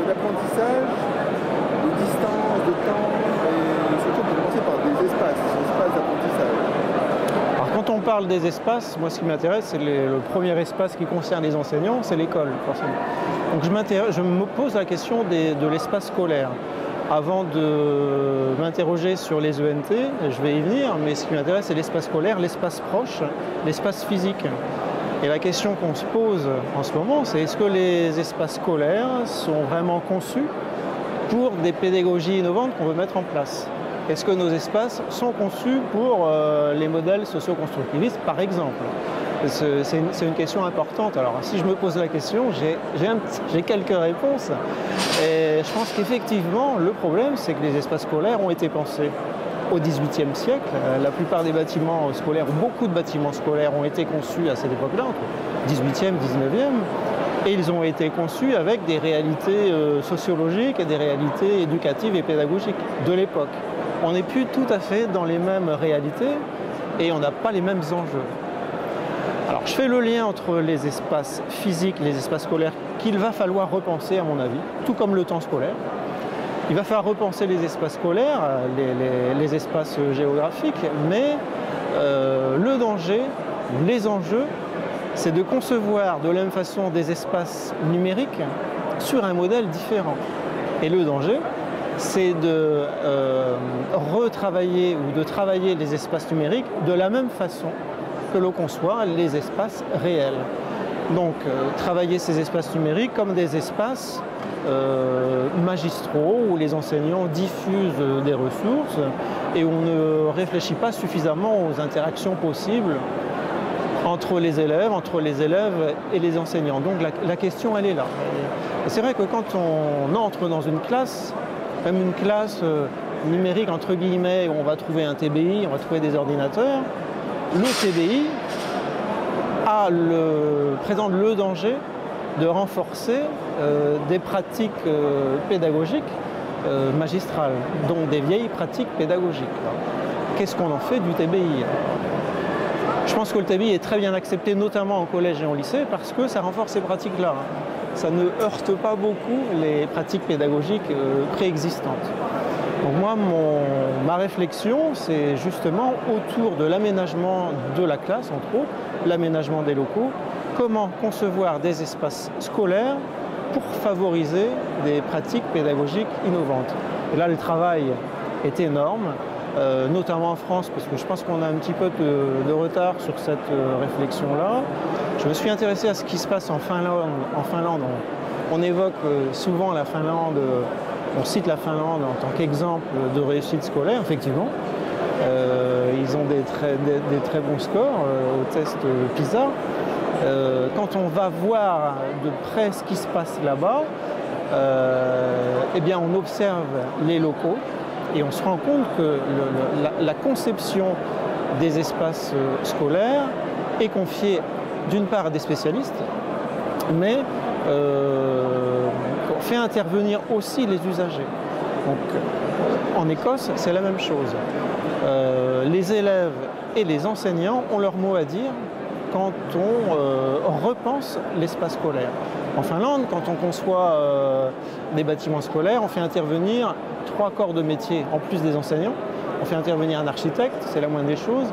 d'apprentissage, de distance, de temps, et surtout on peut commencer par des espaces d'apprentissage. Alors quand on parle des espaces, moi ce qui m'intéresse, c'est le premier espace qui concerne les enseignants, c'est l'école, forcément. Donc je me pose la question de l'espace scolaire. Avant de m'interroger sur les ENT, je vais y venir, mais ce qui m'intéresse, c'est l'espace scolaire, l'espace proche, l'espace physique. Et la question qu'on se pose en ce moment, c'est est-ce que les espaces scolaires sont vraiment conçus pour des pédagogies innovantes qu'on veut mettre en place? Est-ce que nos espaces sont conçus pour les modèles socio-constructivistes, par exemple? C'est une question importante. Alors, si je me pose la question, j'ai quelques réponses. Et je pense qu'effectivement, le problème, c'est que les espaces scolaires ont été pensés au XVIIIe siècle. La plupart des bâtiments scolaires, beaucoup de bâtiments scolaires ont été conçus à cette époque-là, entre XVIIIe et XIXe. Et ils ont été conçus avec des réalités sociologiques et des réalités éducatives et pédagogiques de l'époque. On n'est plus tout à fait dans les mêmes réalités et on n'a pas les mêmes enjeux. Alors je fais le lien entre les espaces physiques, les espaces scolaires qu'il va falloir repenser à mon avis, tout comme le temps scolaire. Il va falloir repenser les espaces scolaires, les espaces géographiques, mais le danger, les enjeux, c'est de concevoir de la même façon des espaces numériques sur un modèle différent. Et le danger, c'est de retravailler ou de travailler les espaces numériques de la même façon que l'on conçoit les espaces réels. Donc, travailler ces espaces numériques comme des espaces magistraux où les enseignants diffusent des ressources et où on ne réfléchit pas suffisamment aux interactions possibles entre les élèves et les enseignants. Donc la question, elle est là. Et c'est vrai que quand on entre dans une classe, même une classe numérique entre guillemets, où on va trouver un TBI, on va trouver des ordinateurs, le TBI présente le danger de renforcer des pratiques pédagogiques magistrales, donc des vieilles pratiques pédagogiques. Qu'est-ce qu'on en fait du TBI? Je pense que le TBI est très bien accepté, notamment en collège et en lycée, parce que ça renforce ces pratiques-là. Ça ne heurte pas beaucoup les pratiques pédagogiques préexistantes. Donc moi, ma réflexion, c'est justement autour de l'aménagement de la classe, entre autres, l'aménagement des locaux, comment concevoir des espaces scolaires pour favoriser des pratiques pédagogiques innovantes. Et là, le travail est énorme, notamment en France, parce que je pense qu'on a un petit peu de retard sur cette réflexion-là. Je me suis intéressé à ce qui se passe en Finlande. On évoque souvent la Finlande, on cite la Finlande en tant qu'exemple de réussite scolaire, effectivement. Ils ont des très bons scores au test PISA. Quand on va voir de près ce qui se passe là-bas, eh bien on observe les locaux et on se rend compte que la conception des espaces scolaires est confiée d'une part à des spécialistes, mais on fait intervenir aussi les usagers. Donc, en Écosse, c'est la même chose. Les élèves et les enseignants ont leur mot à dire quand on repense l'espace scolaire. En Finlande, quand on conçoit des bâtiments scolaires, on fait intervenir 3 corps de métier en plus des enseignants. On fait intervenir un architecte, c'est la moindre des choses,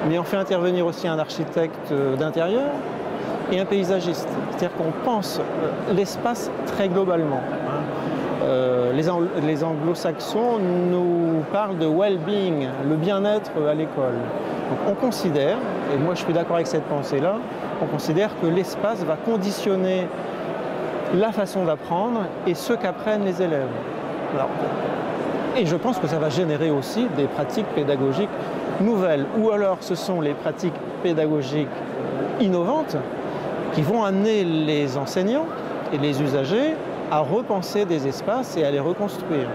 mais on fait intervenir aussi un architecte d'intérieur et un paysagiste. C'est-à-dire qu'on pense l'espace très globalement. Les anglo-saxons nous parlent de well-being, le bien-être à l'école. Donc on considère, et moi je suis d'accord avec cette pensée-là, on considère que l'espace va conditionner la façon d'apprendre et ce qu'apprennent les élèves. Alors, et je pense que ça va générer aussi des pratiques pédagogiques nouvelles, ou alors ce sont les pratiques pédagogiques innovantes qui vont amener les enseignants et les usagers à repenser des espaces et à les reconstruire.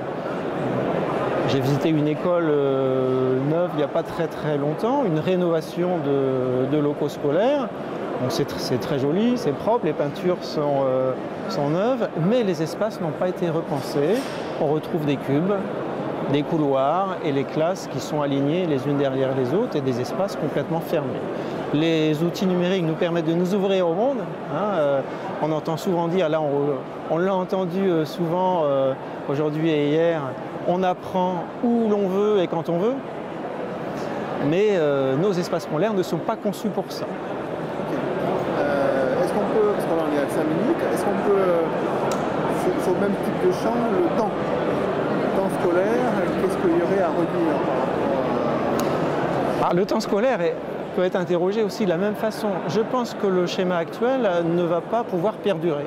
J'ai visité une école neuve il n'y a pas très longtemps, une rénovation de locaux scolaires. Bon, c'est très joli, c'est propre, les peintures sont neuves, mais les espaces n'ont pas été repensés. On retrouve des cubes, des couloirs et les classes qui sont alignées les unes derrière les autres et des espaces complètement fermés. Les outils numériques nous permettent de nous ouvrir au monde. On entend souvent dire, là on l'a entendu souvent aujourd'hui et hier, on apprend où l'on veut et quand on veut. Mais nos espaces scolaires ne sont pas conçus pour ça. Est-ce qu'on peut, parce qu'on en est à 5 minutes, est-ce qu'on peut, sur le même type de champ, le temps scolaire, qu'est-ce qu'il y aurait à redire par rapport à... Le temps scolaire peut être interrogé aussi de la même façon. Je pense que le schéma actuel ne va pas pouvoir perdurer.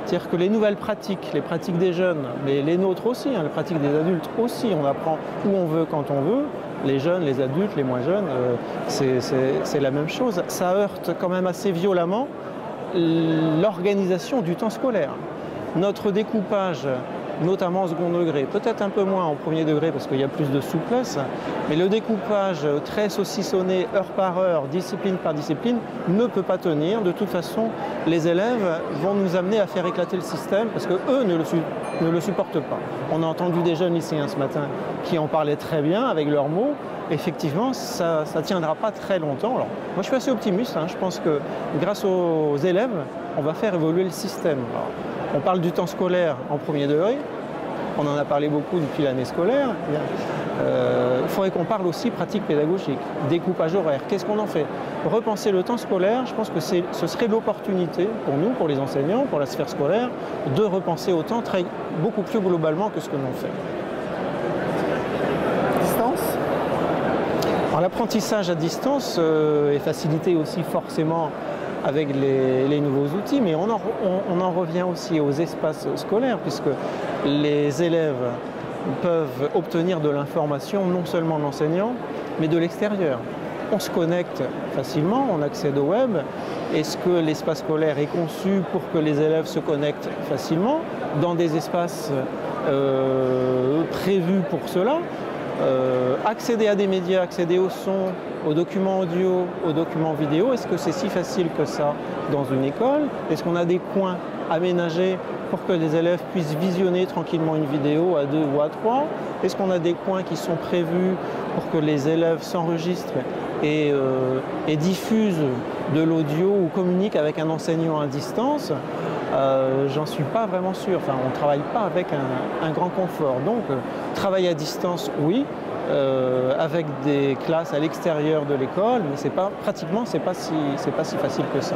C'est-à-dire que les nouvelles pratiques, les pratiques des jeunes, mais les nôtres aussi, les pratiques des adultes aussi, on apprend où on veut, quand on veut. Les jeunes, les adultes, les moins jeunes, c'est la même chose. Ça heurte quand même assez violemment l'organisation du temps scolaire. Notre découpage, notamment au second degré, peut-être un peu moins en premier degré parce qu'il y a plus de souplesse, mais le découpage très saucissonné, heure par heure, discipline par discipline, ne peut pas tenir. De toute façon, les élèves vont nous amener à faire éclater le système parce qu'eux ne le supportent pas. On a entendu des jeunes lycéens ce matin qui en parlaient très bien avec leurs mots. Effectivement, ça ne tiendra pas très longtemps. Alors, moi, je suis assez optimiste. Je pense que grâce aux élèves, on va faire évoluer le système. Alors, on parle du temps scolaire en premier degré. On en a parlé beaucoup depuis l'année scolaire. Il faudrait qu'on parle aussi pratique pédagogique, découpage horaire. Qu'est-ce qu'on en fait? Repenser le temps scolaire, je pense que ce serait l'opportunité pour nous, pour les enseignants, pour la sphère scolaire, de repenser au temps beaucoup plus globalement que ce que l'on fait. Distance? L'apprentissage à distance est facilité aussi forcément avec les nouveaux outils, mais on en revient aussi aux espaces scolaires, puisque les élèves peuvent obtenir de l'information non seulement de l'enseignant, mais de l'extérieur. On se connecte facilement, on accède au web. Est-ce que l'espace scolaire est conçu pour que les élèves se connectent facilement dans des espaces prévus pour cela? Accéder à des médias, accéder au son, aux documents audio, aux documents vidéo, est-ce que c'est si facile que ça dans une école? Est-ce qu'on a des coins aménagés pour que les élèves puissent visionner tranquillement une vidéo à 2 ou à 3? Est-ce qu'on a des coins qui sont prévus pour que les élèves s'enregistrent et diffusent de l'audio ou communiquent avec un enseignant à distance? J'en suis pas vraiment sûr. Enfin, on ne travaille pas avec un grand confort. Donc, travail à distance, oui, avec des classes à l'extérieur de l'école, mais pratiquement, c'est pas si facile que ça.